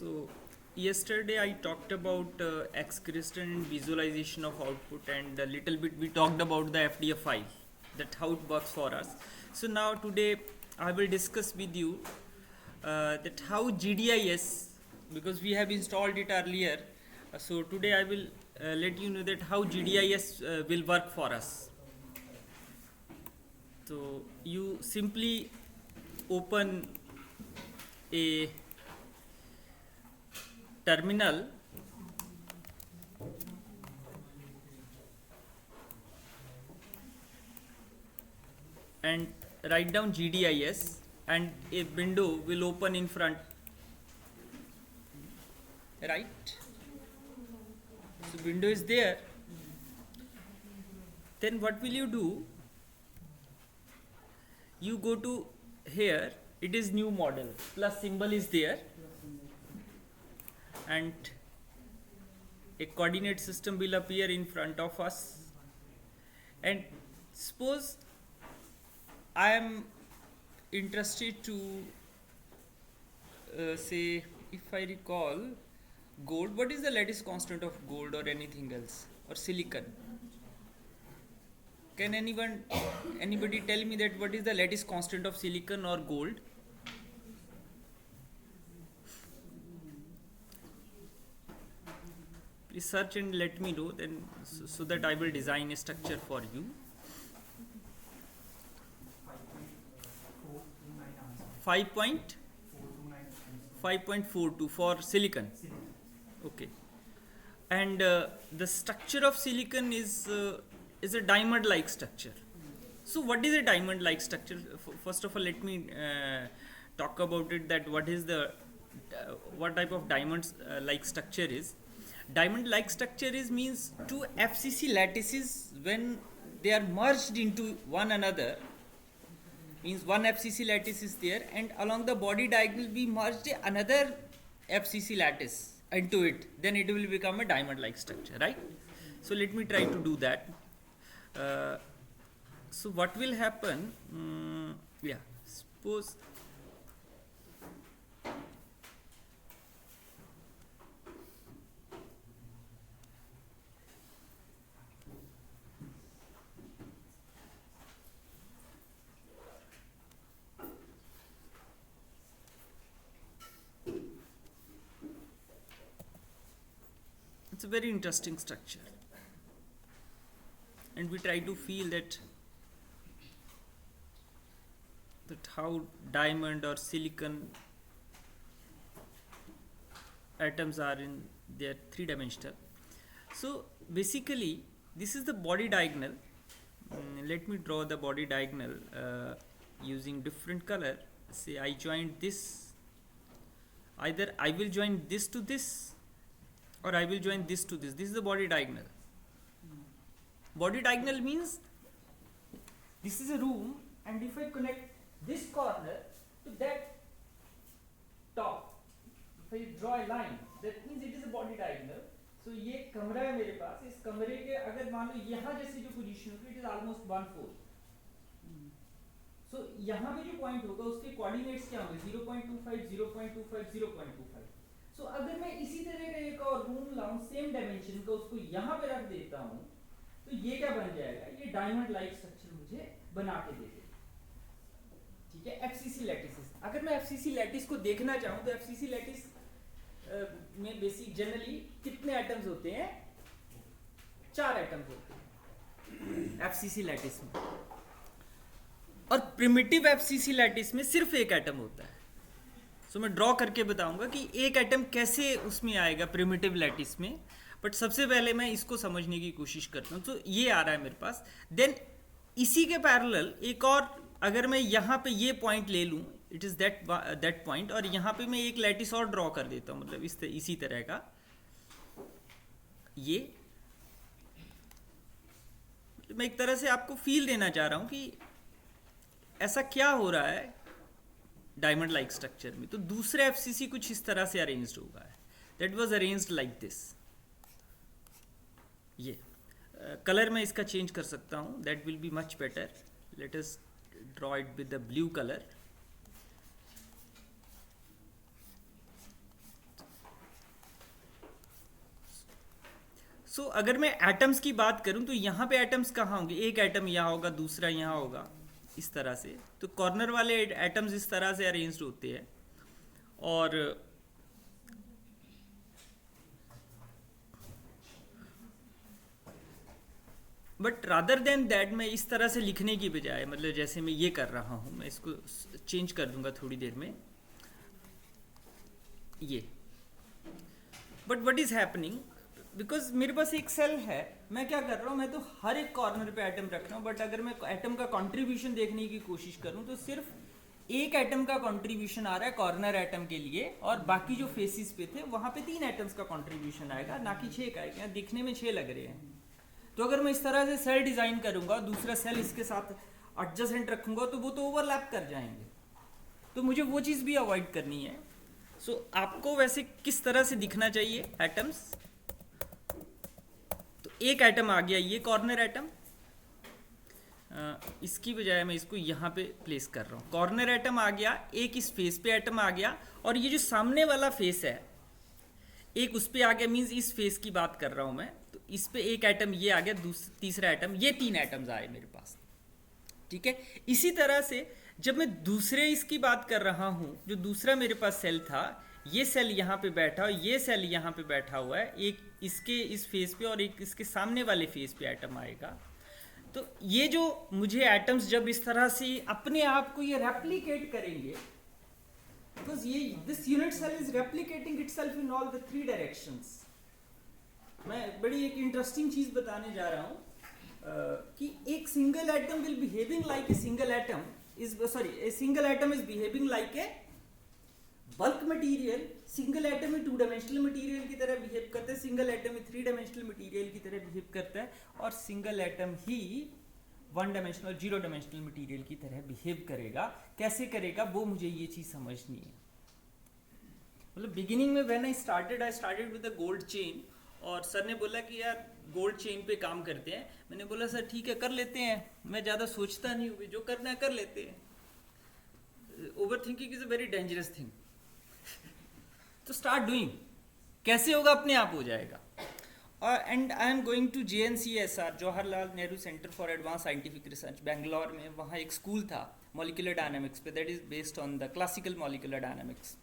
So, yesterday I talked about XCrystal and visualization of output, and a little bit we talked about the FDF file, that how it works for us. So now today I will discuss with you that how GDIS, because we have installed it earlier. So today I will let you know that how GDIS will work for us. So you simply open a terminal and write down GDIS, and a window will open in front, right? So window is there. Then what will you do? You go to here, it is new model, plus symbol is there, and a coordinate system will appear in front of us. And suppose I am interested to say, if I recall, gold. What is the lattice constant of gold or anything else, or silicon? Can anybody tell me that what is the lattice constant of silicon or gold? Please search and let me know, then so that I will design a structure for you. 5.42 for silicon. Okay. And the structure of silicon is a diamond like structure. So what is a diamond like structure? First of all, let me talk about it, that what is the what type of diamonds like structure is. Diamond like structure is means two FCC lattices, when they are merged into one another, means one FCC lattice is there, and along the body diagonal we merged another FCC lattice into it, then it will become a diamond like structure, right? So let me try to do that. So what will happen? Suppose it's a very interesting structure, and we try to feel that how diamond or silicon atoms are in their three-dimensional. So basically this is the body diagonal. Let me draw the body diagonal using different color. Say I joined this, either I will join this to this, or I will join this to this. This is the body diagonal. Body diagonal means this is a room, and if I connect this corner to that top, if I draw a line, that means it is a body diagonal. So ये कमरा है मेरे पास, इस कमरे के अगर मान लो यहाँ जैसे जो पोजीशन होगी, it is almost 1/4. So यहाँ पे जो पॉइंट होगा उसके कोऑर्डिनेट्स क्या होंगे? 0.25, 0.25, 0.25. सो अगर मैं इसी तरह का एक और रूम लाऊं सेम डायमेंशन का, उसको यहाँ पे रख देता हूँ, तो ये क्या बन जाएगा? ये डायमंड लाइक स्ट्रक्चर मुझे बना के दे देगा. ठीक है, एफसीसी लैटिसेस. अगर मैं एफसीसी लैटिस को देखना चाहूँ तो एफसीसी लैटिस में बेसिक जनरली कितने एटम्स होते हैं? 4 एटम्स होते हैं एफसीसी लैटिस में, और प्रिमिटिव एफसीसी लैटिस में सिर्फ एक एटम होता है. सो मैं ड्रॉ करके बताऊंगा कि एक एटम कैसे उसमें आएगा प्रिमिटिव लैटिस में, बट सबसे पहले मैं इसको समझने की कोशिश करता हूँ. तो ये आ रहा है मेरे पास. देन इसी के पैरेलल एक और, अगर मैं यहाँ पे ये पॉइंट ले लूँ, इट इज़ दैट पॉइंट, और यहाँ पे मैं एक लैटिस और ड्रॉ कर देता हूँ, मतलब इसी तरह का. ये मैं एक तरह से आपको फील देना चाह रहा हूँ कि ऐसा क्या हो रहा है डायमंड लाइक स्ट्रक्चर में. तो दूसरे एफसीसी कुछ इस तरह से अरेंज्ड होगा. That was arranged like this. ये कलर मैं इसका चेंज कर सकता हूँ, that will be much better. Let us draw it with the blue colour. So अगर मैं एटम्स की बात करूं तो यहाँ पे एटम्स कहाँ होंगे, एक एटम यहाँ होगा, दूसरा यहाँ होगा, इस तरह से। तो कॉर्नर वाले एटम्स इस तरह से अरेंज्ड होते हैं। और बट रादर देन दैट मैं इस तरह से लिखने की बजाय, मतलब जैसे मैं ये कर रहा हूँ, मैं इसको चेंज कर दूंगा थोड़ी देर में, ये। But what is happening, because मेरे पास एक सेल है, मैं क्या कर रहा हूँ, मैं तो हर एक कॉर्नर पे एटम रख रहा हूँ, बट अगर मैं एटम का कंट्रीब्यूशन देखने की कोशिश करूँ तो सिर्फ एक एटम का कंट्रीब्यूशन आ रहा है कॉर्नर एटम के लिए, और बाकी जो फेसिस पे थे वहां पे 3 एटम्स का कंट्रीब्यूशन आएगा, ना कि 6 का आएगा। दिखने में 6 लग रहे हैं। तो अगर मैं इस तरह से सेल डिजाइन करूंगा और दूसरा सेल इसके साथ एडजेसेंट रखूंगा तो वो तो ओवरलैप कर जाएंगे। तो मुझे वो चीज़ भी अवॉइड करनी है। सो आपको वैसे किस तरह से दिखना चाहिए एटम्स, तो एक एटम आ गया, ये कॉर्नर एटम, इसकी बजाय मैं इसको यहाँ पे प्लेस कर रहा हूँ। कॉर्नर एटम आ गया, एक इस फेस पे एटम आ गया, और ये जो सामने वाला फेस है एक उस पे आ गया, मीन्स इस फेस की बात कर रहा हूँ मैं। तो इस पे एक एटम ये आ गया, तीसरा एटम, ये 3 एटम्स आए मेरे पास। ठीक है। इसी तरह से जब मैं दूसरे इसकी बात कर रहा हूँ, जो दूसरा मेरे पास सेल था, ये सेल यहाँ पे बैठा और ये सेल यहाँ पे बैठा हुआ है, एक इसके इस फेस पे और एक इसके सामने वाले फेस पे एटम आएगा। तो ये जो मुझे एटम्स जब इस तरह से अपने आप को ये रेप्लिकेट करेंगे, बिकॉज ये this unit cell is replicating itself in all the 3 directions. मैं बड़ी एक इंटरेस्टिंग चीज बताने जा रहा हूँ कि एक single atom will behaving like a single atom is a single atom is behaving like a bulk material. Single atom में 2 डायमेंशनल मटेरियल की तरह बिहेव करता है, सिंगल एटम में 3 डायमेंशनल मटेरियल की तरह बिहेव करता है, और सिंगल एटम ही 1 डायमेंशनल 0 डायमेंशनल मटेरियल की तरह बिहेव करेगा। कैसे करेगा वो मुझे ये चीज समझनी है। मतलब बिगिनिंग में when I started with the gold chain, और सर ने बोला कि यार गोल्ड चेन पे काम करते हैं। मैंने बोला सर ठीक है कर लेते हैं, मैं ज़्यादा सोचता नहीं हूँ, जो करना है कर लेते हैं। Over thinking is a very dangerous thing. तो स्टार्ट डूइंग, कैसे होगा, अपने आप हो जाएगा। And I am going to JNCSR, Jawaharlal Nehru centre for advance scientific research, Bangalore में। वहाँ एक स्कूल था मॉलिक्यूलर डायनामिक्स पे, that is based on the classical molecular dynamics.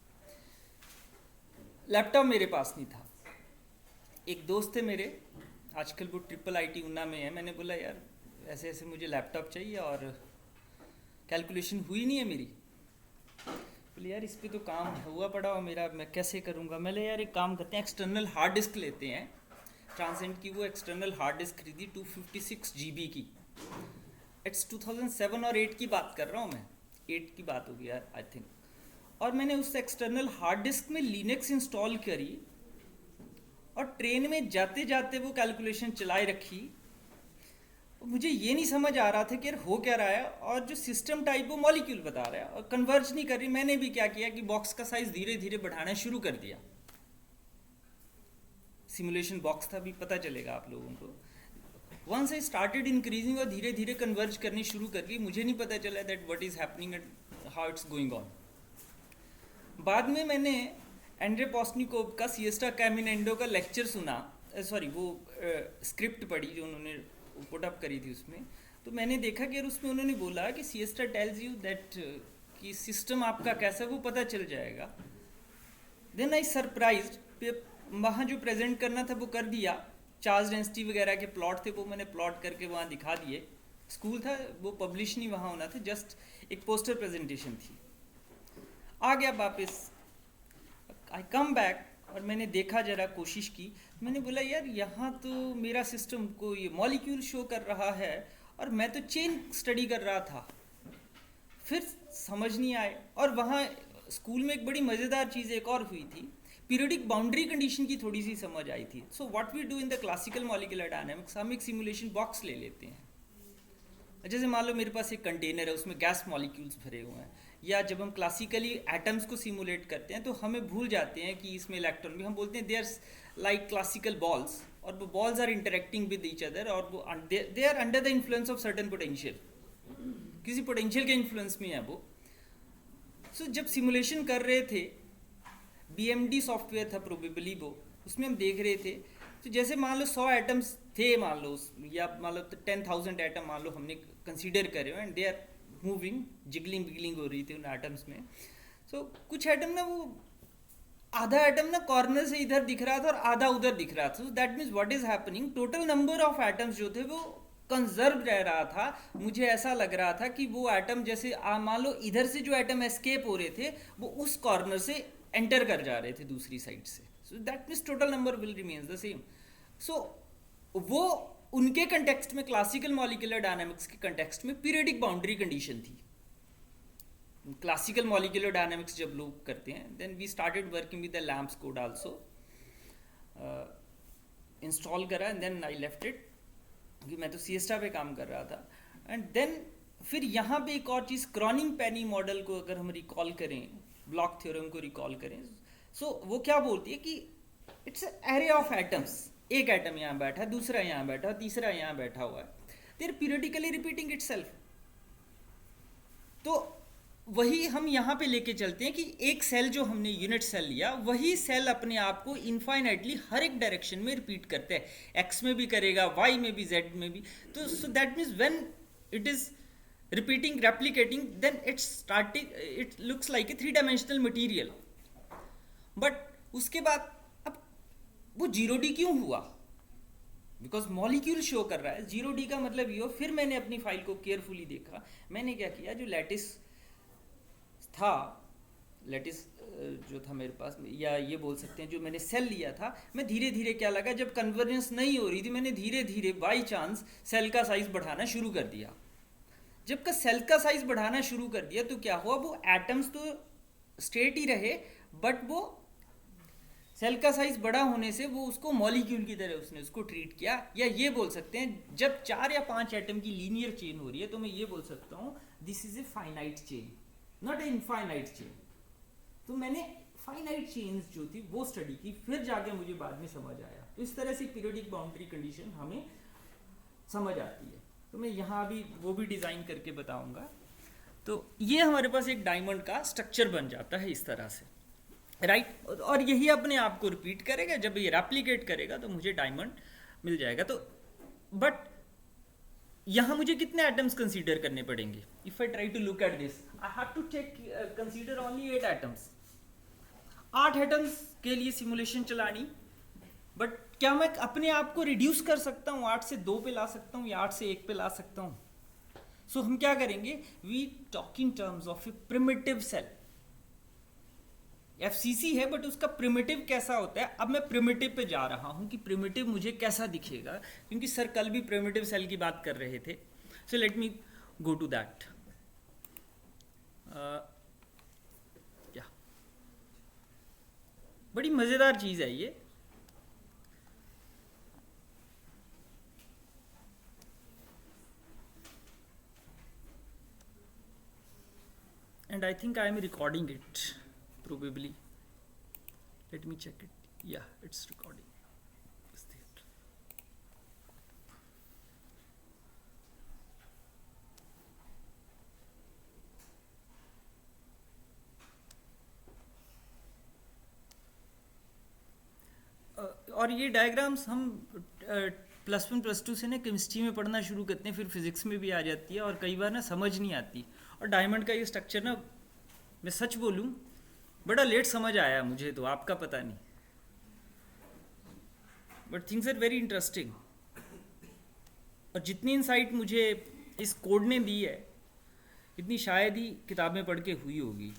Laptop मेरे पास नहीं था। एक दोस्त थे मेरे, आजकल वो IIIT ऊना में है। मैंने बोला यार ऐसे ऐसे मुझे लैपटॉप चाहिए और कैलकुलेशन हुई नहीं है मेरी। बोले यार इस पे तो काम हुआ पड़ा हो मेरा, मैं कैसे करूँगा। मैंने यार एक काम करते हैं, एक्सटर्नल हार्ड डिस्क लेते हैं। ट्रांसेंड की वो एक्सटर्नल हार्ड डिस्क खरीदी 256 GB की। इट्स 2007 और 8 की बात कर रहा हूँ मैं, 8 की बात होगी यार आई थिंक। और मैंने उस एक्सटर्नल हार्ड डिस्क में लिनक्स इंस्टॉल करी और ट्रेन में जाते जाते वो कैलकुलेशन चलाए रखी। मुझे ये नहीं समझ आ रहा था कि यार हो क्या रहा है, और जो सिस्टम टाइप वो मॉलिक्यूल बता रहा है और कन्वर्ज नहीं कर रही। मैंने भी क्या किया कि बॉक्स का साइज धीरे धीरे बढ़ाना शुरू कर दिया। सिमुलेशन बॉक्स था, भी पता चलेगा आप लोगों को। वंस आई स्टार्टेड इंक्रीजिंग और धीरे धीरे कन्वर्ज करनी शुरू कर दी, मुझे नहीं पता चला that what is happening and how it's going on. बाद में मैंने एंड्रे पोस्टनिकोव का सिएस्टा कैमिनेंडो का लेक्चर सुना, सॉरी वो स्क्रिप्ट पढ़ी जो उन्होंने पुट अप करी थी उसमें। तो मैंने देखा कि उसमें उन्होंने बोला कि सिएस्टा टेल्स यू दैट कि सिस्टम आपका कैसा वो पता चल जाएगा। देन आई सरप्राइज्ड, वहाँ जो प्रेजेंट करना था वो कर दिया। चार्ज डेंसिटी वगैरह के प्लॉट थे वो मैंने प्लॉट करके वहाँ दिखा दिए। स्कूल था वो, पब्लिश नहीं वहाँ होना था, जस्ट एक पोस्टर प्रेजेंटेशन थी। आ गया वापस, आई कम बैक और मैंने देखा, जरा कोशिश की। मैंने बोला यार यहाँ तो मेरा सिस्टम को ये मॉलिक्यूल शो कर रहा है और मैं तो चेन स्टडी कर रहा था। फिर समझ नहीं आए। और वहाँ स्कूल में एक बड़ी मज़ेदार चीज़ एक और हुई थी, पीरियोडिक बाउंड्री कंडीशन की थोड़ी सी समझ आई थी। So what we do in the classical molecular dynamics, हम एक सिमुलेशन बॉक्स ले लेते हैं। जैसे मान लो मेरे पास एक कंटेनर है, उसमें गैस मॉलिक्यूल्स भरे हुए हैं, या जब हम क्लासिकली एटम्स को सिमुलेट करते हैं तो हमें भूल जाते हैं कि इसमें इलेक्ट्रॉन भी, हम बोलते हैं they are like classical balls, और वो balls are interacting with each other, और वो they are under the influence of certain potential, किसी पोटेंशियल के इन्फ्लुएंस में है वो। सो जब सिमुलेशन कर रहे थे, BMD सॉफ्टवेयर था प्रोबेबली वो, उसमें हम देख रहे थे। तो जैसे मान लो 100 एटम्स थे मान लो, या मान लो 10,000 एटम मान लो हमने कंसीडर करे and they are moving, jiggling wiggling हो रही थी उन एटम्स में। सो कुछ एटम ना, वो आधा एटम ना कॉर्नर से इधर दिख रहा था और आधा उधर दिख रहा था। सो that means what is happening, total number of atoms जो थे वो कंजर्व रह रहा था। मुझे ऐसा लग रहा था कि वो एटम जैसे मान लो इधर से जो एटम एस्केप हो रहे थे वो उस कॉर्नर से एंटर कर जा रहे थे दूसरी साइड से। So that means total number will remains the same. So वो उनके कंटेक्स्ट में, क्लासिकल मॉलिक्यूलर डायनामिक्स के कंटेक्स्ट में पीरियडिक बाउंड्री कंडीशन थी। क्लासिकल मॉलिक्यूलर डायनामिक्स जब लोग करते हैं, then we started working with the LAMMPS code also, install करा and then I left it, क्योंकि मैं तो सिएस्टा पे काम कर रहा था। एंड देन फिर यहाँ पे एक और चीज़, क्रॉनिंग पेनी मॉडल को अगर हम रिकॉल करें, ब्लॉक थ्योरम को रिकॉल करें, सो वो क्या बोलती है कि इट्स एरे ऑफ एटम्स, एक एटम यहाँ बैठा है, दूसरा यहाँ बैठा है, तीसरा यहाँ बैठा हुआ है, देयर पीरियडिकली रिपीटिंग इटसेल्फ। तो वही हम यहाँ पे लेके चलते हैं कि एक सेल जो हमने यूनिट सेल लिया, वही सेल अपने आप को इनफाइनाइटली हर एक डायरेक्शन में रिपीट करते हैं, एक्स में भी करेगा, वाई में भी, जेड में भी। तो so that means when it is repeating, replicating, then it looks like a 3 dimensional material. But उसके बाद अब वो 0D क्यों हुआ? बिकॉज मॉलिक्यूल शो कर रहा है 0D का मतलब ये हो। फिर मैंने अपनी फाइल को केयरफुली देखा, मैंने क्या किया, जो लैटिस था, लैटिस जो था मेरे पास, या ये बोल सकते हैं जो मैंने सेल लिया था, मैं धीरे धीरे क्या लगा, जब कन्वर्जेंस नहीं हो रही थी, मैंने धीरे धीरे बाई चांस सेल का साइज बढ़ाना शुरू कर दिया। जब का सेल का साइज बढ़ाना शुरू कर दिया तो क्या हुआ, वो एटम्स तो स्ट्रेट ही रहे, बट वो सेल का साइज बड़ा होने से वो उसको मॉलिक्यूल की तरह उसने उसको ट्रीट किया। या ये बोल सकते हैं जब 4 या 5 एटम की लीनियर चेन हो रही है तो मैं ये बोल सकता हूँ this is a finite chain, not a infinite chain. तो मैंने फाइनाइट चेन्स जो थी वो स्टडी की, फिर जाके मुझे बाद में समझ आया। तो इस तरह से पीरियडिक बाउंड्री कंडीशन हमें समझ आती है। तो मैं यहाँ भी वो भी डिज़ाइन करके बताऊंगा। तो ये हमारे पास एक डायमंड का स्ट्रक्चर बन जाता है इस तरह से, राइट। और यही अपने आप को रिपीट करेगा, जब ये रेप्लिकेट करेगा तो मुझे डायमंड मिल जाएगा। तो बट यहाँ मुझे कितने एटम्स कंसीडर करने पड़ेंगे? If I try to look at this, I have to take consider only 8 atoms. 8 atoms के लिए सिमुलेशन चलानी, बट क्या मैं अपने आप को रिड्यूस कर सकता हूँ, 8 से 2 पे ला सकता हूँ या 8 से 1 पे ला सकता हूँ? सो हम क्या करेंगे, we talk in terms of a primitive cell. FCC है बट उसका प्रिमिटिव कैसा होता है। अब मैं प्रिमिटिव पे जा रहा हूँ कि प्रिमिटिव मुझे कैसा दिखेगा, क्योंकि सर कल भी प्रिमिटिव सेल की बात कर रहे थे। So let me go to that. बड़ी मज़ेदार चीज़ है ये। And I think I am recording it, probably. Let me check it. Yeah, it's recording. Is it? और ये डायग्राम्स हम +1 +2 से ना केमिस्ट्री में पढ़ना शुरू करते हैं, फिर फिजिक्स में भी आ जाती है, और कई बार ना समझ नहीं आती। और डायमंड का ये स्ट्रक्चर ना, मैं सच बोलूँ बड़ा लेट समझ आया मुझे, तो आपका पता नहीं, but things are very interesting. और जितनी इंसाइट मुझे इस कोड ने दी है, इतनी शायद ही किताबें पढ़ के हुई होगी।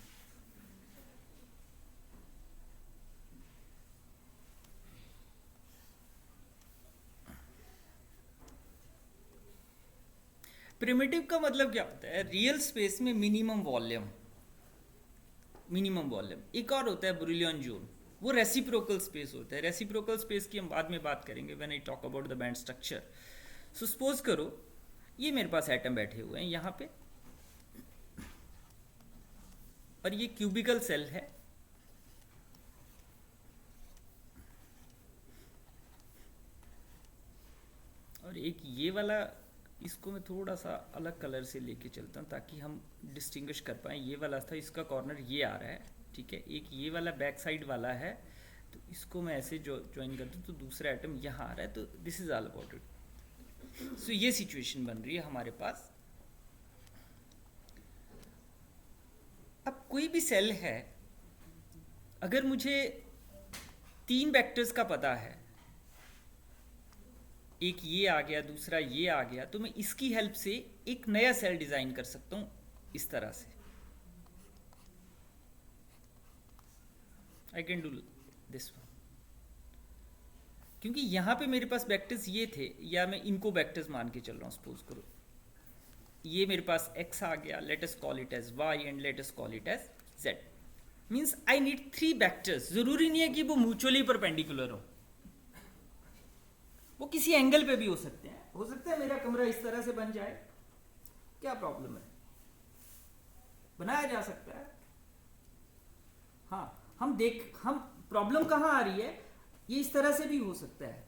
प्रिमिटिव का मतलब क्या होता है? रियल स्पेस में मिनिमम वॉल्यूम। एक और होता है ब्रिलियन जोन, वो रेसिप्रोकल स्पेस होता है। रेसिप्रोकल स्पेस की हम बाद में बात करेंगे when I talk about the band structure. So suppose करो ये मेरे पास एटम बैठे हुए हैं यहाँ पे, और ये क्यूबिकल सेल है, और एक ये वाला, इसको मैं थोड़ा सा अलग कलर से लेके चलता हूँ ताकि हम डिस्टिंग्विश कर पाएँ। ये वाला था, इसका कॉर्नर ये आ रहा है, ठीक है, एक ये वाला बैक साइड वाला है, तो इसको मैं ऐसे ज्वाइन कर दूँ तो दूसरा एटम यहाँ आ रहा है, तो this is all about it. So ये सिचुएशन बन रही है हमारे पास। अब कोई भी सेल है, अगर मुझे 3 वेक्टर्स का पता है, एक ये आ गया, दूसरा ये आ गया, तो मैं इसकी हेल्प से एक नया सेल डिजाइन कर सकता हूं इस तरह से। I can do this one, क्योंकि यहां पे मेरे पास वेक्टर्स ये थे, या मैं इनको वेक्टर्स मान के चल रहा हूं। सपोज करो ये मेरे पास x आ गया, let us call it as y and let us call it as z। Means I need 3 vectors. जरूरी नहीं है कि वो म्यूचुअली परपेंडिकुलर हो, वो किसी एंगल पे भी हो सकते हैं। हो सकता है मेरा कमरा इस तरह से बन जाए, क्या प्रॉब्लम है, बनाया जा सकता है। हाँ, हम प्रॉब्लम कहाँ आ रही है, ये इस तरह से भी हो सकता है।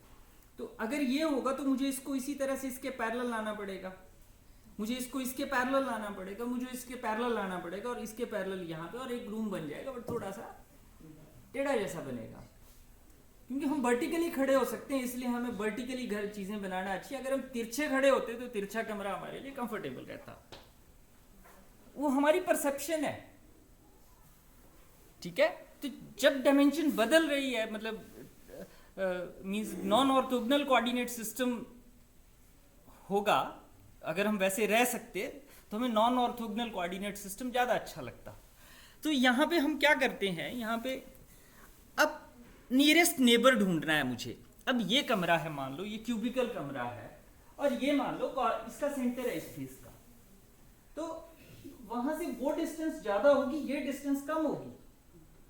तो अगर ये होगा तो मुझे इसको इसी तरह से इसके पैरेलल लाना पड़ेगा, मुझे इसको इसके पैरेलल लाना पड़ेगा, मुझे इसके पैरेलल लाना पड़ेगा, और इसके पैरेलल यहाँ पे, और एक रूम बन जाएगा, बट थोड़ा सा टेढ़ा जैसा बनेगा। क्योंकि हम वर्टिकली खड़े हो सकते हैं, इसलिए हमें वर्टिकली घर चीजें बनाना अच्छी है। अगर हम तिरछे खड़े होते तो तिरछा कमरा हमारे लिए कंफर्टेबल रहता। वो हमारी परसेप्शन है, ठीक है। तो जब डायमेंशन बदल रही है, मतलब means non orthogonal coordinate system होगा, अगर हम वैसे रह सकते तो हमें नॉन ऑर्थोगोनल कोऑर्डिनेट सिस्टम ज्यादा अच्छा लगता। तो यहाँ पे हम क्या करते हैं, यहाँ पे अब नियरेस्ट नेबर ढूंढना है मुझे। अब ये कमरा है, मान लो ये क्यूबिकल कमरा है, और ये मान लो इसका सेंटर है इस फेस का, तो वहां से वो डिस्टेंस ज्यादा होगी, ये डिस्टेंस कम होगी।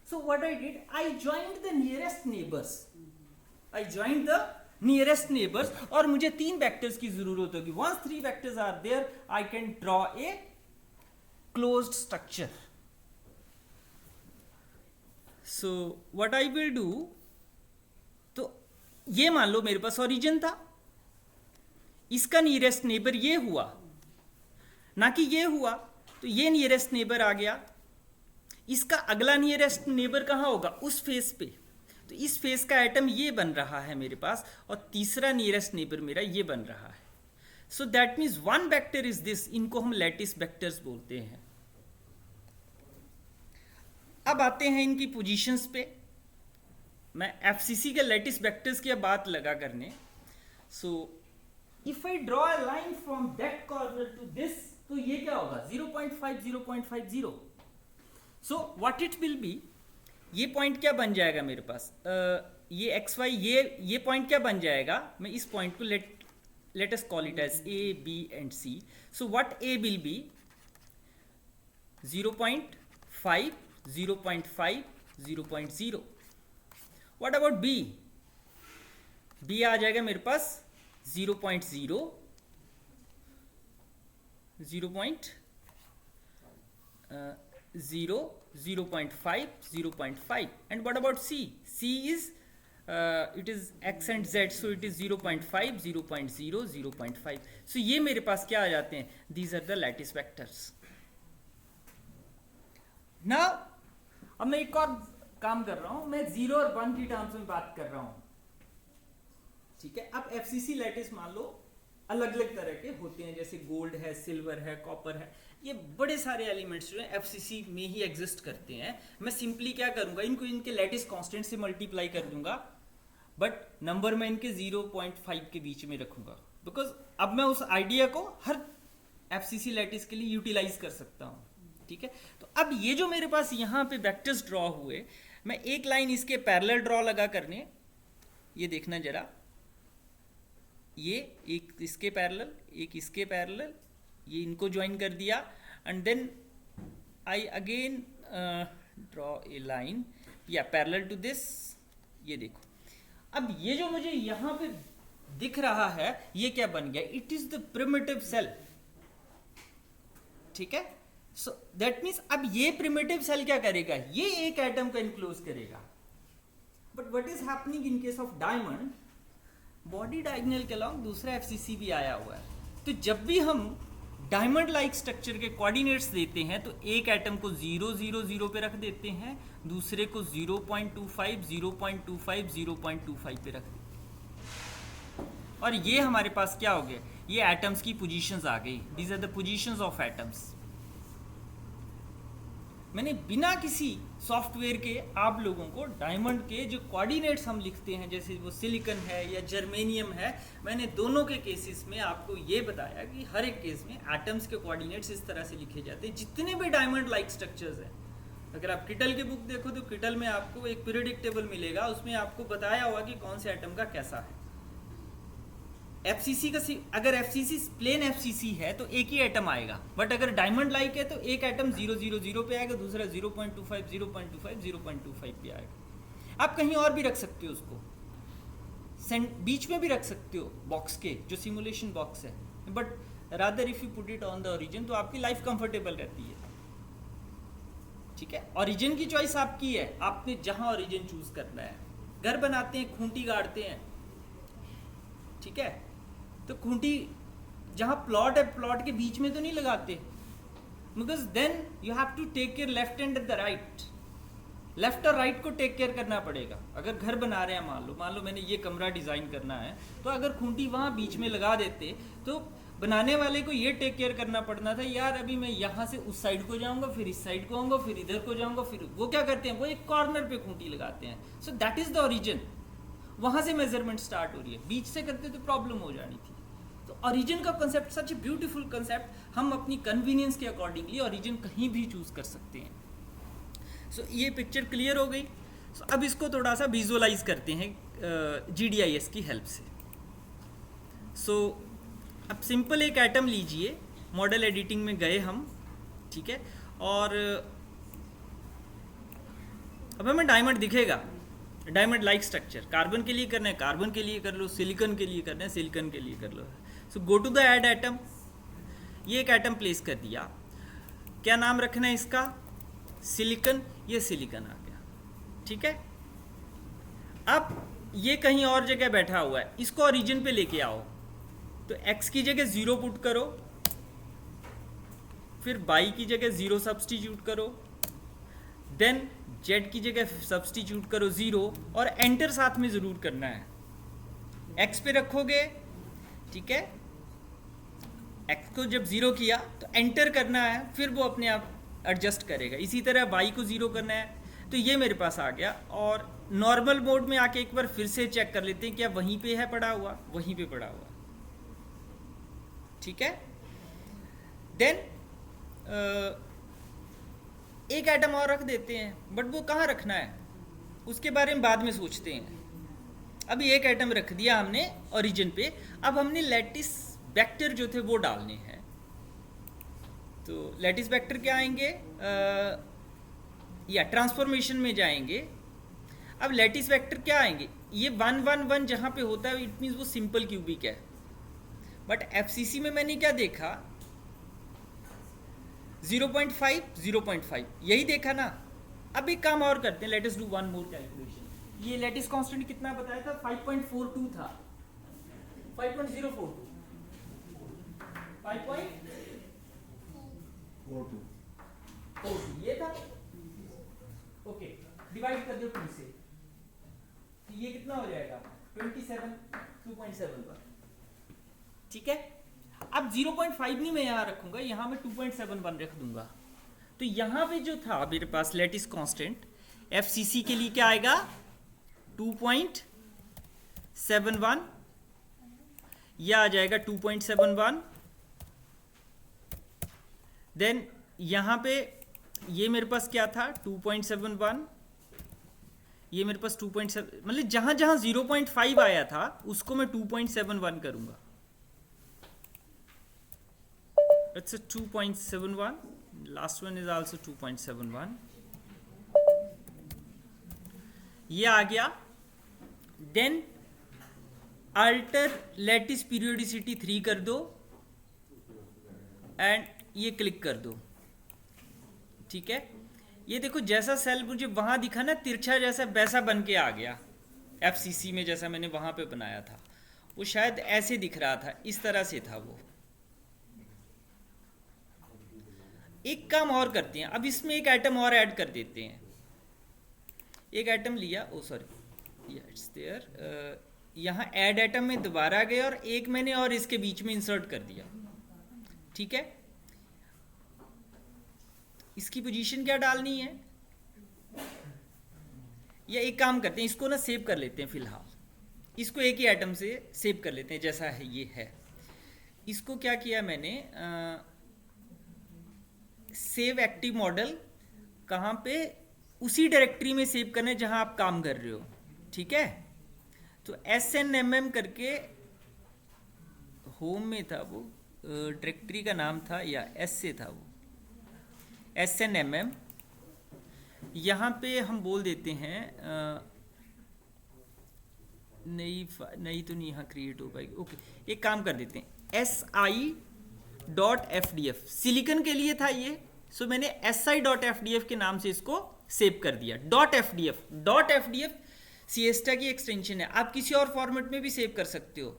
So what I did, I joined the nearest neighbours, I joined the nearest neighbours, और मुझे 3 वेक्टर्स की जरूरत होगी। Once 3 vectors are there, I can draw a closed structure. So what I will do, तो ये मान लो मेरे पास ओरिजिन था, इसका नियरेस्ट नेबर ये हुआ, ना कि ये हुआ, तो ये नियरेस्ट नेबर आ गया। इसका अगला नियरेस्ट नेबर कहां होगा, उस फेस पे, तो इस फेस का एटम ये बन रहा है मेरे पास, और तीसरा नियरेस्ट नेबर मेरा ये बन रहा है। सो that means 1 vector is this, इनको हम लैटिस वेक्टर्स बोलते हैं। अब आते हैं इनकी पोजीशंस पे। मैं एफसीसी के लैटिस वेक्टर्स की बात लगा करने। So if I draw a line from that corner to this, तो ये क्या होगा 0.5 0.50। So what it will be, ये पॉइंट क्या बन जाएगा मेरे पास, ये एक्स वाई, ये पॉइंट क्या बन जाएगा, मैं इस पॉइंट को let us call it as A B and C. So what A will be 0.5 0.5 0.0। What about B, B आ जाएगा मेरे पास 0.0 0.5 0.5। and what about c, c is it is x and z, so it is 0.5 0.0 0.5। so ये मेरे पास क्या आ जाते हैं, these are the lattice vectors। now अब मैं एक और काम कर रहा हूं, मैं 0 और 1 की टर्म्स में बात कर रहा हूं, ठीक है। अब एफसीसी लैटिस मान लो अलग अलग तरह के होते हैं, जैसे गोल्ड है, सिल्वर है, कॉपर है, ये बड़े सारे एलिमेंट्स जो है एफसीसी में ही एग्जिस्ट करते हैं। मैं सिंपली क्या करूंगा, इनको इनके लैटिस कांस्टेंट से मल्टीप्लाई कर दूंगा, बट नंबर में इनके 0.5 के बीच में रखूंगा, बिकॉज अब मैं उस आइडिया को हर एफसीसी लैटिस के लिए यूटिलाइज कर सकता हूं, ठीक है। तो अब ये जो मेरे पास यहाँ पे वेक्टर्स ड्रॉ हुए, मैं एक लाइन इसके पैरेलल ड्रॉ लगा करने, ये देखना जरा, ये एक इसके पैरेलल, एक इसके पैरेलल, ये इनको ज्वाइन कर दिया, and then I again draw a line या पैरेलल टू दिस। ये देखो, अब ये जो मुझे यहां पे दिख रहा है, ये क्या बन गया, it is the primitive cell, ठीक है। सो दैट मीन्स अब ये प्रिमिटिव सेल क्या करेगा, ये एक एटम को इनक्लोज करेगा। But what is happening in case of diamond, body diagonal के अलॉन्ग दूसरा एफसीसी भी आया हुआ है, तो जब भी हम डायमंड लाइक स्ट्रक्चर के कोऑर्डिनेट्स देते हैं तो एक एटम को 0 0 0 पे रख देते हैं, दूसरे को 0.25 0.25 0.25 पे रख देते हैं, और ये हमारे पास क्या हो गया, ये एटम्स की पोजीशंस आ गई। These are the positions of atoms. मैंने बिना किसी सॉफ्टवेयर के आप लोगों को डायमंड के जो कोऑर्डिनेट्स हम लिखते हैं, जैसे वो सिलिकॉन है या जर्मेनियम है, मैंने दोनों के केसेस में आपको ये बताया कि हर एक केस में एटम्स के कोऑर्डिनेट्स इस तरह से लिखे जाते हैं। जितने भी डायमंड लाइक स्ट्रक्चर्स हैं, अगर आप किटल की बुक देखो तो किटल में आपको एक पीरियोडिक टेबल मिलेगा, उसमें आपको बताया होगा कि कौन से एटम का कैसा है। एफसीसी का अगर एफसीसी प्लेन एफसीसी है तो एक ही एटम आएगा, बट अगर डायमंड लाइक है तो एक एटम 0 0 0 पे आएगा, दूसरा 0.25 0.25 0.25 पे आएगा। आप कहीं और भी रख सकते हो उसको, बीच में भी रख सकते हो बॉक्स के, जो सिमुलेशन बॉक्स है, but rather if you put it on the origin तो आपकी लाइफ कंफर्टेबल रहती है। ठीक है, ओरिजिन की चॉइस आपकी है, आपने जहां ओरिजिन चूज करना है। घर बनाते हैं, खूंटी गाड़ते हैं, ठीक है, तो खूंटी जहां प्लॉट है, प्लॉट के बीच में तो नहीं लगाते, because then you have to take care left and the right, left और राइट को टेक केयर करना पड़ेगा। अगर घर बना रहे हैं, मान लो मैंने ये कमरा डिजाइन करना है, तो अगर खूंटी वहां बीच में लगा देते तो बनाने वाले को ये टेक केयर करना पड़ना था, यार अभी मैं यहाँ से उस साइड को जाऊंगा, फिर इस साइड को आऊंगा, फिर इधर को जाऊंगा, फिर वो क्या करते हैं, वो एक कॉर्नर पे खूंटी लगाते हैं। So that is the origin, वहां से मेजरमेंट स्टार्ट हो रही है, बीच से करते तो प्रॉब्लम हो जानी थी। तो ओरिजिन का concept such a beautiful concept, हम अपनी कन्वीनियंस के अकॉर्डिंगली ओरिजिन कहीं भी चूज कर सकते हैं। सो ये पिक्चर क्लियर हो गई। सो अब इसको थोड़ा सा विजुअलाइज करते हैं GDIS की हेल्प से। सो अब सिंपल एक एटम लीजिए, मॉडल एडिटिंग में गए हम, ठीक है, और अब हमें डायमंड दिखेगा, डायमंड लाइक स्ट्रक्चर। कार्बन के लिए करना है कार्बन के लिए कर लो, सिलिकॉन के लिए करना है सिलिकॉन के लिए कर लो। So go to the add atom, ये एक एटम प्लेस कर दिया, क्या नाम रखना है इसका, सिलिकॉन, ये सिलिकॉन आ गया, ठीक है। अब ये कहीं और जगह बैठा हुआ है, इसको ओरिजिन पे लेके आओ, तो x की जगह 0 पुट करो, फिर y की जगह 0 सब्सटीट्यूट करो, देन z की जगह सब्सटीट्यूट करो 0, और एंटर साथ में जरूर करना है। x पे रखोगे, ठीक है, x को जब 0 किया तो एंटर करना है, फिर वो अपने आप एडजस्ट करेगा। इसी तरह y को 0 करना है, तो ये मेरे पास आ गया। और नॉर्मल मोड में आके एक बार फिर से चेक कर लेते हैं क्या वहीं पे है पड़ा हुआ, वहीं पे पड़ा हुआ, ठीक है। देन एक एटम और रख देते हैं, बट वो कहाँ रखना है उसके बारे में बाद में सोचते हैं। अभी एक एटम रख दिया हमने ओरिजिन पे, अब हमने लैटिस वेक्टर जो थे वो डालने हैं। तो लैटिस वेक्टर क्या आएंगे, या ट्रांसफॉर्मेशन में जाएंगे। अब लैटिस वेक्टर क्या आएंगे, ये 1 1 1 जहाँ पे होता है इट मीन्स वो सिंपल क्यूबिक है, बट एफसीसी में मैंने क्या देखा, 0.5 0.5 यही देखा ना। अब एक काम और करते हैं, let us do one more calculation. ये लैटिस कांस्टेंट कितना बताया था, 5.42 था, 5.042 5.42 ये था, ओके, डिवाइड कर दो 2 से, तो ये कितना हो जाएगा 27 2.71, ठीक है। अब 0.5 नहीं मैं यहाँ रखूंगा, यहाँ मैं 2.71 रख दूंगा। तो यहाँ पे जो था मेरे पास लैटिस कांस्टेंट एफसीसी के लिए क्या आएगा 2.71, यह आ जाएगा 2.71। देन यहाँ पे ये मेरे पास क्या था 2.71, ये मेरे पास 2.7, मतलब जहां जहां 0.5 आया था उसको मैं 2.71 करूंगा। It's a 2.71. Last one is also 2.71. ये आ गया। Then alter lattice periodicity 3 कर दो एंड ये क्लिक कर दो, ठीक है। ये देखो जैसा सेल मुझे वहां दिखा ना तिरछा जैसा, वैसा बन के आ गया एफसीसी में, जैसा मैंने वहां पे बनाया था वो शायद ऐसे दिख रहा था, इस तरह से था वो, एक काम और करते हैं, अब इसमें एक आइटम और ऐड कर देते हैं। एक आइटम लिया, ओ सॉरी, इट्स देयर, यहाँ ऐड आइटम में दोबारा गए और एक मैंने और इसके बीच में इंसर्ट कर दिया। ठीक है, इसकी पोजीशन क्या डालनी है, या एक काम करते हैं, इसको ना सेव कर लेते हैं फिलहाल, इसको एक ही आइटम से सेव कर लेते हैं जैसा है ये है। इसको क्या किया मैंने, सेव एक्टिव मॉडल, कहाँ पे, उसी डायरेक्टरी में सेव करना है जहां आप काम कर रहे हो। ठीक है, तो SNMM करके होम में था वो, डायरेक्टरी का नाम था, या एस से था वो, SNMM। यहाँ पे हम बोल देते हैं, नई तो नहीं यहाँ क्रिएट हो पाएगी। ओके, एक काम कर देते हैं, SI.FDF, सिलिकॉन के लिए था ये, सो मैंने SI.FDF के नाम से इसको सेव कर दिया। .FDF सिएस्टा की एक्सटेंशन है, आप किसी और फॉर्मेट में भी सेव कर सकते हो।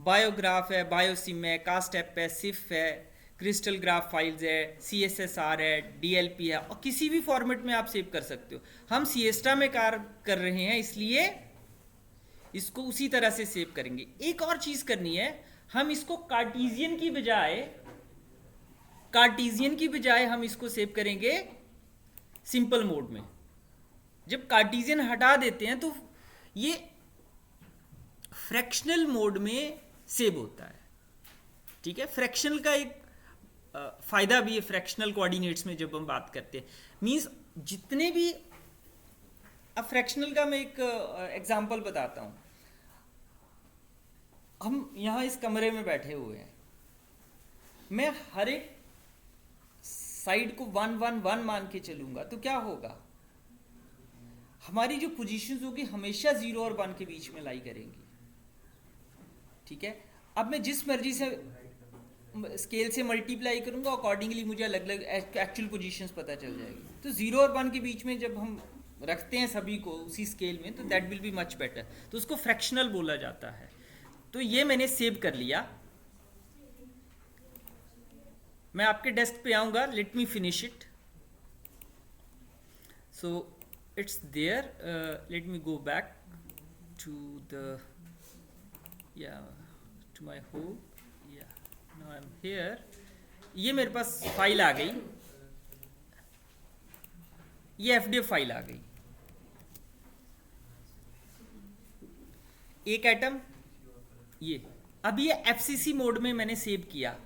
बायोग्राफ है, बायोसिम है, कास्टएप है, सिफ है, क्रिस्टल ग्राफ फाइल्स है, CSSR है, DLP है, और किसी भी फॉर्मेट में आप सेव कर सकते हो। हम सिएस्टा में कार्य कर रहे हैं इसलिए इसको उसी तरह से सेव करेंगे। एक और चीज करनी है, हम इसको कार्टेशियन की बजाय हम इसको सेव करेंगे सिंपल मोड में। जब कार्टेशियन हटा देते हैं तो ये फ्रैक्शनल मोड में सेव होता है। ठीक है, फ्रैक्शनल का एक फायदा भी है फ्रैक्शनल कोऑर्डिनेट्स में जब हम बात करते हैं, मींस जितने भी, अब फ्रैक्शनल का मैं एक एग्जांपल बताता हूं। हम यहां इस कमरे में बैठे हुए हैं, मैं हर एक साइड को 1 1 1 मान के चलूंगा तो क्या होगा, हमारी जो पोजीशंस होगी हमेशा 0 और 1 के बीच में लाई करेंगी। ठीक है, अब मैं जिस मर्जी से स्केल से मल्टीप्लाई करूंगा, अकॉर्डिंगली मुझे अलग अलग एक्चुअल पोजीशंस पता चल जाएगी। तो 0 और 1 के बीच में जब हम रखते हैं सभी को उसी स्केल में, तो that will be much better, तो उसको फ्रैक्शनल बोला जाता है। तो ये मैंने सेव कर लिया, मैं आपके डेस्क पे आऊंगा, let me finish it. So it's there, let me go back to the to my home, now I am here. ये मेरे पास फाइल आ गई, ये FDF फाइल आ गई, एक आइटम ये। अब ये FCC मोड में मैंने सेव किया,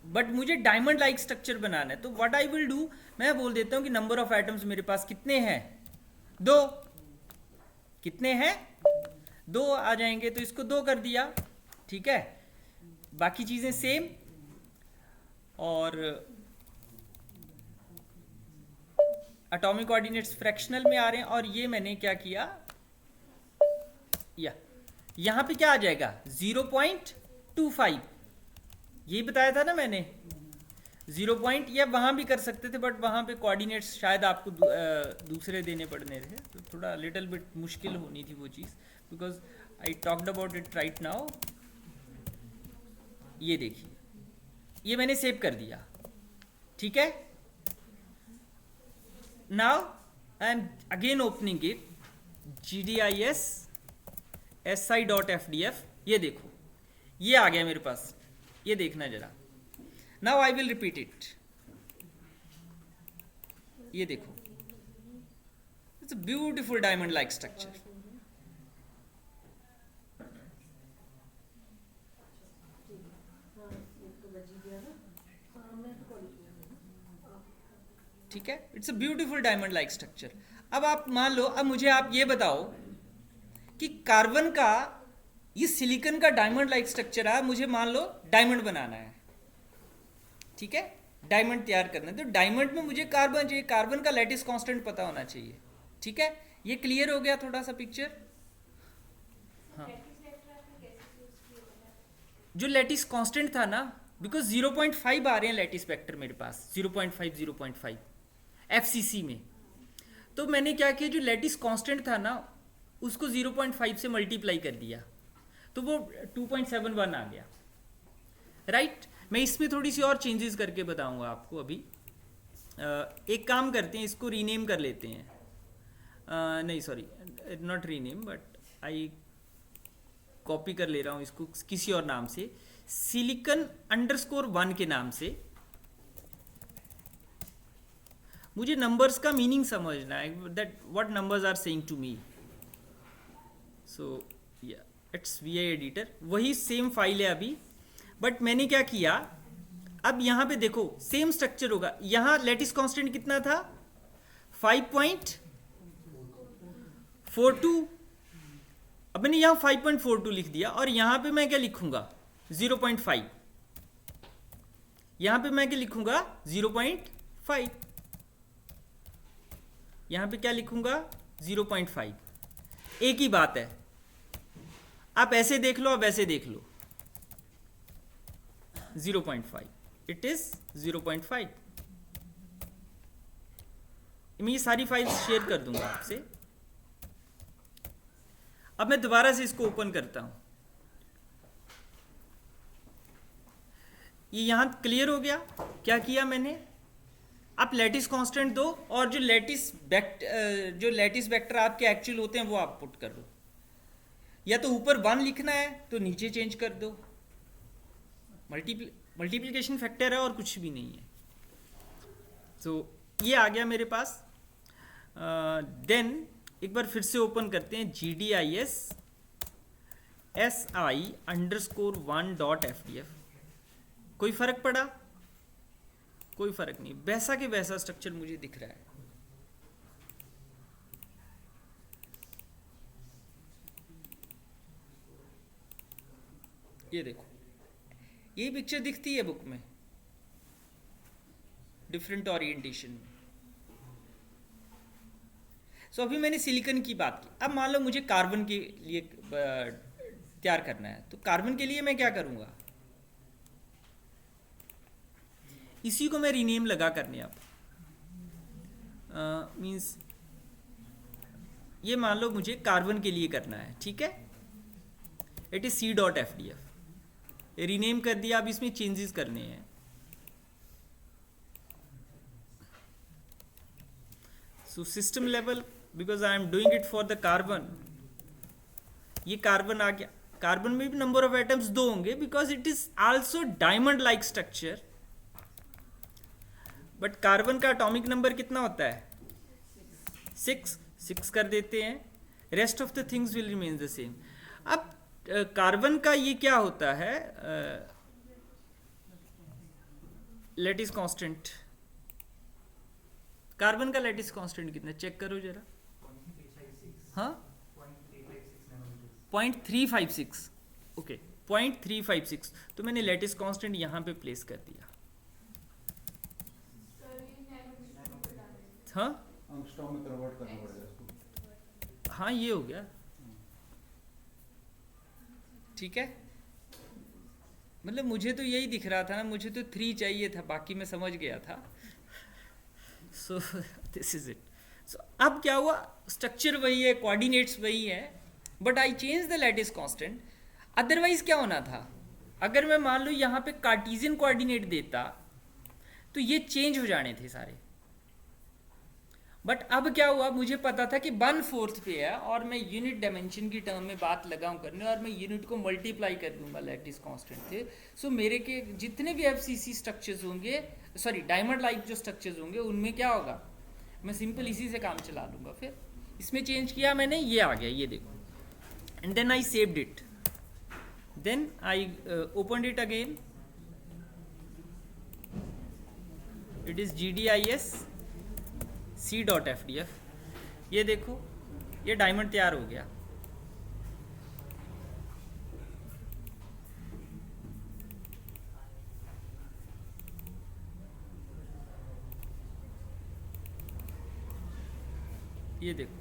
बट मुझे डायमंड लाइक स्ट्रक्चर बनाना है, तो व्हाट आई विल डू, मैं बोल देता हूं कि नंबर ऑफ आइटम्स मेरे पास कितने हैं, 2। कितने हैं, 2 आ जाएंगे, तो इसको 2 कर दिया। ठीक है, बाकी चीजें सेम, और एटॉमिक कोऑर्डिनेट्स फ्रैक्शनल में आ रहे हैं। और ये मैंने क्या किया, यहां पे क्या आ जाएगा, 0.25, यही बताया था ना मैंने, 0. या वहां भी कर सकते थे, बट वहां पे कोऑर्डिनेट्स शायद आपको दूसरे देने पड़ने थे, तो थोड़ा लिटिल बिट मुश्किल होनी थी वो चीज, because I talked about it right now. ये देखिए, ये मैंने सेव कर दिया। ठीक है, now I M again opening it, GDIS SI.FDF, ये देखो ये आ गया मेरे पास, ये देखना जरा। Now I will repeat it, ये देखो, it's a beautiful diamond like structure. ठीक है, it's a beautiful diamond like structure. अब आप मान लो, अब मुझे आप ये बताओ कि कार्बन का, ये सिलिकॉन का डायमंड लाइक स्ट्रक्चर है, मुझे मान लो डायमंड बनाना है। ठीक है, डायमंड तैयार करना है, तो डायमंड में मुझे कार्बन चाहिए, कार्बन का लैटिस कांस्टेंट पता होना चाहिए। ठीक है, ये क्लियर हो गया थोड़ा सा पिक्चर। हाँ, जो लैटिस कांस्टेंट था ना, बिकॉज 0.5 आ रहे हैं लैटिस वेक्टर मेरे पास, 0.5 FCC में, तो मैंने क्या किया, जो लैटिस कांस्टेंट था ना उसको 0.5 से मल्टीप्लाई कर दिया, तो वो 2.71 आ गया। राइट, मैं इसमें थोड़ी सी और चेंजेस करके बताऊंगा आपको अभी। एक काम करते हैं, इसको रीनेम कर लेते हैं। नहीं sorry, not rename, but I copy कर ले रहा हूँ इसको किसी और नाम से, silicon_1 के नाम से। मुझे नंबर्स का मीनिंग समझना है, that what numbers are saying to me. So या इट्स VI एडिटर, वही सेम फाइल है अभी, बट मैंने क्या किया, अब यहाँ पे देखो सेम स्ट्रक्चर होगा। यहाँ लैटिस कांस्टेंट कितना था, 5.42। अब मैंने यहाँ 5.42 लिख दिया, और यहाँ पे मैं क्या लिखूंगा, 0.5। यहाँ पे मैं क्या लिखूंगा, 0.5। यहाँ पे क्या लिखूंगा, 0.5। एक ही बात है, आप ऐसे देख लो, आप ऐसे देख लो, 0.5, इट इज 0.5। मैं ये सारी फाइल्स शेयर कर दूंगा आपसे। अब मैं दोबारा से इसको ओपन करता हूं। ये यहां क्लियर हो गया। क्या किया मैंने, आप लैटिस कांस्टेंट दो, और जो लैटिस वेक्टर आपके एक्चुअल होते हैं वो आप पुट कर दो। या तो ऊपर 1 लिखना है तो नीचे चेंज कर दो, मल्टीप्लिकेशन फैक्टर है और कुछ भी नहीं है। तो ये आ गया मेरे पास। देन एक बार फिर से ओपन करते हैं, GDIS SI_1.FDF। कोई फर्क पड़ा, कोई फर्क नहीं, वैसा के वैसा स्ट्रक्चर मुझे दिख रहा है। ये देखो, ये पिक्चर दिखती है बुक में डिफरेंट ओरिएंटेशन में। सो अभी मैंने सिलिकॉन की बात की। अब मान लो मुझे कार्बन के लिए तैयार करना है, तो कार्बन के लिए मैं क्या करूंगा, इसी को मैं रीनेम लगा करने। अब मींस ये मान लो मुझे कार्बन के लिए करना है, ठीक है, इट इज C.FDF। रीनेम कर दिया। अब इसमें चेंजेस करने हैं। So system level, because I am doing it for the carbon, ये कार्बन आ गया। कार्बन में भी नंबर ऑफ एटम्स 2 होंगे, because it is also diamond like structure. But carbon का एटॉमिक नंबर कितना होता है, 6 कर देते हैं। Rest of the things will remain the same. अब कार्बन का ये क्या होता है, लैटिस कांस्टेंट। कार्बन का लैटिस कांस्टेंट कितना, चेक करो जरा। हाँ, 0.356। ओके, 0.356। तो मैंने लैटिस कांस्टेंट यहां पे प्लेस कर दिया। हाँ एंगस्ट्रॉम में कन्वर्ट करना पड़ेगा इसको। हाँ, ये हो गया, ठीक है। मतलब मुझे तो यही दिख रहा था ना, मुझे तो 3 चाहिए था, बाकी मैं समझ गया था। So this is it. So अब क्या हुआ, स्ट्रक्चर वही है, कोऑर्डिनेट्स वही है, but I change the lattice constant. Otherwise क्या होना था, अगर मैं मान लो यहाँ पे कार्टेशियन कोऑर्डिनेट देता तो ये चेंज हो जाने थे सारे। बट अब क्या हुआ, मुझे पता था कि 1/4 पे है, और मैं यूनिट डायमेंशन की टर्म में बात लगाऊं करने, और मैं यूनिट को मल्टीप्लाई कर दूंगा लैटिस कांस्टेंट से। सो मेरे के जितने भी FCC स्ट्रक्चर्स होंगे, सॉरी डायमंड लाइक जो स्ट्रक्चर्स होंगे, उनमें क्या होगा, मैं सिंपल इसी से काम चला लूंगा। फिर इसमें चेंज किया मैंने, ये आ गया, ये देखो। And then I saved it, then I opened it again. It is GDIS C.FDF। ये देखो, ये डायमंड तैयार हो गया। ये देखो,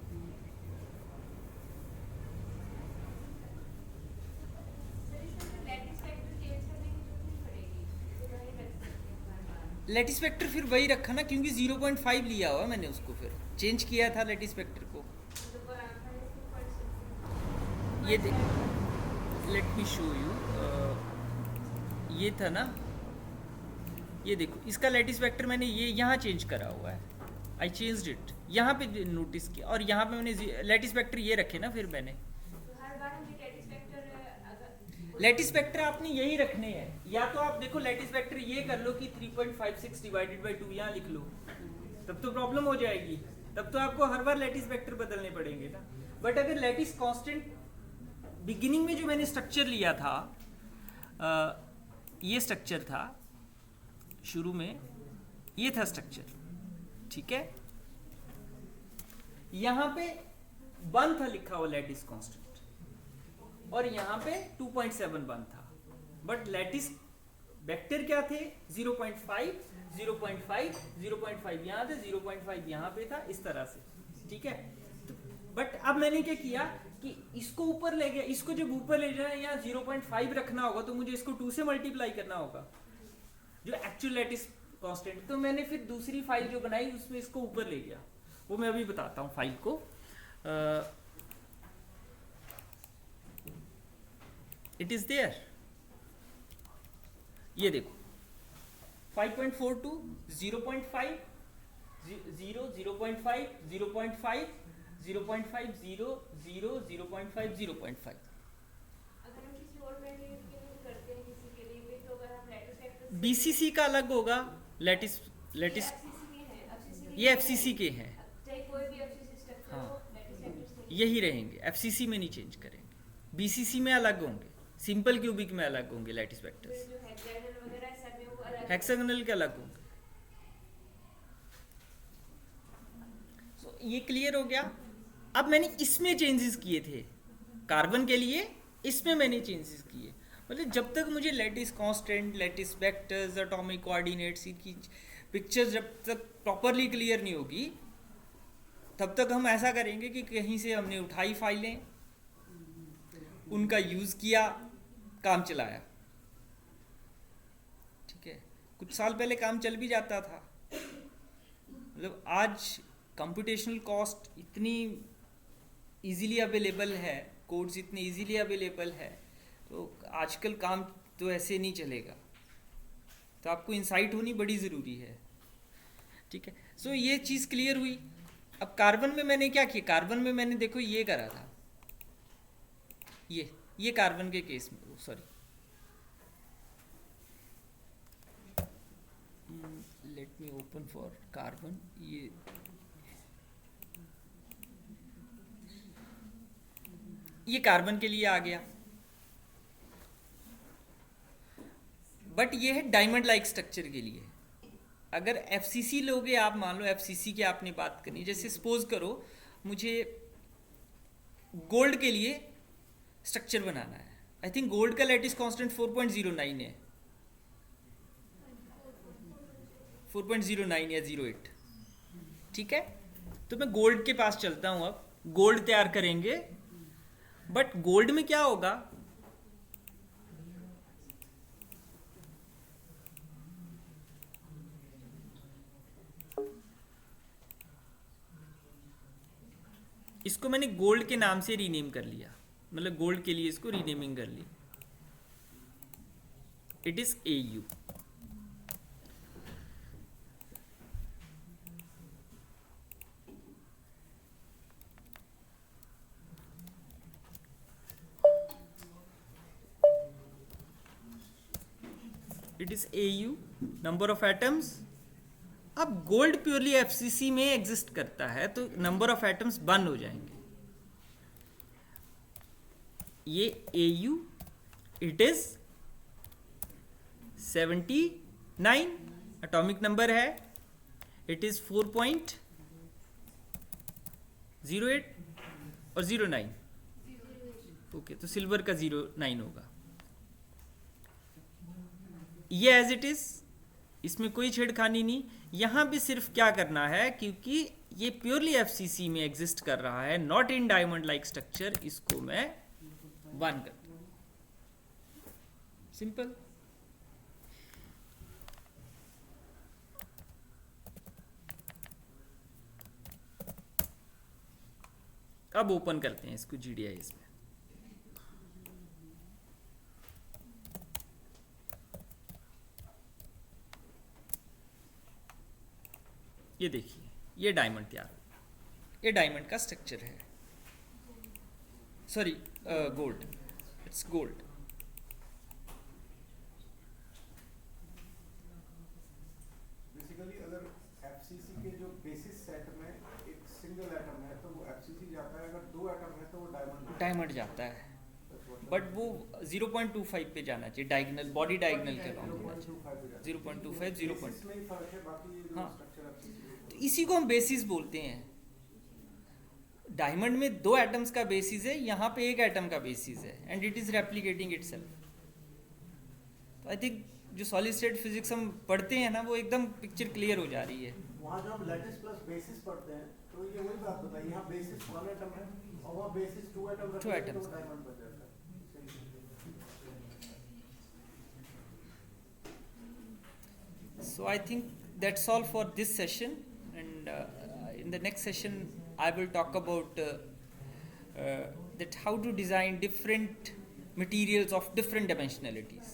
लैटिस वेक्टर फिर वही रखा ना, क्योंकि 0.5 लिया हुआ मैंने उसको, फिर चेंज किया था लैटिस वेक्टर को। ये देख, लेट मी शो यू, ये था ना, ये देखो इसका लैटिस वेक्टर मैंने ये यहाँ चेंज करा हुआ है, आई चेंज्ड इट, यहाँ पे नोटिस किया, और यहाँ पे मैंने लैटिस वेक्टर ये रखे ना, फिर मैंने हर बार हमें लैटिस वेक्टर आपने यही रखने हैं। या तो आप देखो लैटिस वेक्टर ये कर लो कि 3.56 डिवाइडेड बाई 2 यहाँ लिख लो, तब तो प्रॉब्लम हो जाएगी, तब तो आपको हर बार लैटिस वेक्टर बदलने पड़ेंगे ना। बट अगर लैटिस कांस्टेंट बिगिनिंग में जो मैंने स्ट्रक्चर लिया था, ये स्ट्रक्चर था शुरू में, ये था स्ट्रक्चर, ठीक है। यहां पे 1 था लिखा हुआ लैटिस कांस्टेंट, और यहां पे 2.71 था, बट लैटिस वेक्टर क्या थे, 0.5 0.5 0.5 यहां थे, 0.5 यहां पे था, इस तरह से, ठीक है। तो बट अब मैंने क्या किया कि इसको ऊपर ले गया, इसको जब ऊपर ले जाए यहाँ 0.5 रखना होगा तो मुझे इसको 2 से मल्टीप्लाई करना होगा, जो एक्चुअल लैटिस कांस्टेंट। तो मैंने फिर दूसरी फाइल जो बनाई उसमें इसको ऊपर ले गया, वो मैं अभी बताता हूँ फाइल को। इट इज देयर, ये देखो 5.42 0.5 0 0.5 0.5 0.5 0 0 0.5 0.5। अगर हम किसी और वैल्यू के लिए करते हैं किसी के लिए भी, तो अगर हम लैटिस वेक्टर बीसीसी का अलग होगा, लैटिस ये एफसीसी के हैं, चाहे कोई भी एफसीसी स्ट्रक्चर हाँ, हो, लैटिस वेक्टर्स यही रहेंगे, एफसीसी में नहीं चेंज करेंगे। बीसीसी में अलग होंगे, सिंपल क्यूबिक में अलग होंगे लैटिस वेक्टर्स, जो हेक्सागोनल वगैरह है सब में वो अलग हेक्सागोनल के अलग होंगे। So, ये क्लियर हो गया। अब मैंने इसमें चेंजेस किए थे, कार्बन के लिए इसमें मैंने चेंजेस किए, मतलब जब तक मुझे lattice constant, lattice vectors, atomic coordinates की पिक्चर जब तक प्रॉपरली क्लियर नहीं होगी, तब तक हम ऐसा करेंगे कि कहीं से हमने उठाई फाइलें, उनका यूज किया, काम चलाया, ठीक है। कुछ साल पहले काम चल भी जाता था, मतलब आज कंप्यूटेशनल कॉस्ट इतनी इजीली अवेलेबल है, कोड्स इतने इजीली अवेलेबल है, तो आजकल काम तो ऐसे नहीं चलेगा, तो आपको इंसाइट होनी बड़ी ज़रूरी है, ठीक है। सो ये चीज़ क्लियर हुई। अब कार्बन में मैंने क्या किया, कार्बन में मैंने देखो ये करा था, ये कार्बन के केस में, sorry let me open for carbon, ये कार्बन के लिए आ गया, बट ये है डायमंड लाइक स्ट्रक्चर के लिए। अगर एफसीसी लोगे आप, मान लो एफसीसी की आपने बात करनी, जैसे सपोज करो मुझे गोल्ड के लिए स्ट्रक्चर बनाना है, आई थिंक गोल्ड का लैटिस कांस्टेंट 4.09 है, 4.09 या 08, ठीक है। तो मैं गोल्ड के पास चलता हूं, अब गोल्ड तैयार करेंगे, बट गोल्ड में क्या होगा, इसको मैंने गोल्ड के नाम से रीनेम कर लिया, मतलब गोल्ड के लिए इसको रीनेमिंग कर ली, it is AU। It is AU, number of atoms. अब गोल्ड प्योरली एफसीसी में एग्जिस्ट करता है, तो नंबर ऑफ एटम्स 1 हो जाएंगे। ये AU, it is 79 atomic number है, इट इज 4.08 और 09, ओके, तो सिल्वर का 09 होगा। ये एज इट इज, इसमें कोई छेड़खानी नहीं। यहाँ भी सिर्फ क्या करना है, क्योंकि ये प्योरली एफसीसी में एग्जिस्ट कर रहा है, not in diamond like structure, इसको मैं 1 कर दूं, सिंपल। अब ओपन करते हैं इसको GDIS में। ये देखिए, ये डायमंड तैयार हो, ये डायमंड का स्ट्रक्चर है, sorry gold, it's gold. Basically अगर एफसीसी के जो बेसिस सेट में एक सिंगल एटम है तो वो एफसीसी जाता है, अगर दो एटम है तो वो डायमंड जाता है, बट वो 0.25 पे जाना चाहिए, डायगोनल, बॉडी डायगोनल के अराउंड होना चाहिए, 0.25 0. में ही फर्क है, बाकी हाँ। स्ट्रक्चर एफसीसी तो इसी को हम बेसिस बोलते हैं। डायमंड में दो एटम्स का बेसिस है, यहाँ पे एक एटम का बेसिस है, and it is replicating itself. तो आई थिंक जो सॉलिड स्टेट फिजिक्स हम पढ़ते हैं ना, वो एकदम पिक्चर क्लियर हो जा रही है। वहाँ जब लैटिस प्लस बेसिस पढ़ते हैं तो ये वही बात बताइए, यहाँ बेसिस 1 एटम है और वहाँ बेसिस 2 एटम Two atoms. तो डायमंड बन जाता है। So I think that's all for this session, and in the next session I will talk about that how to design different materials of different dimensionalities.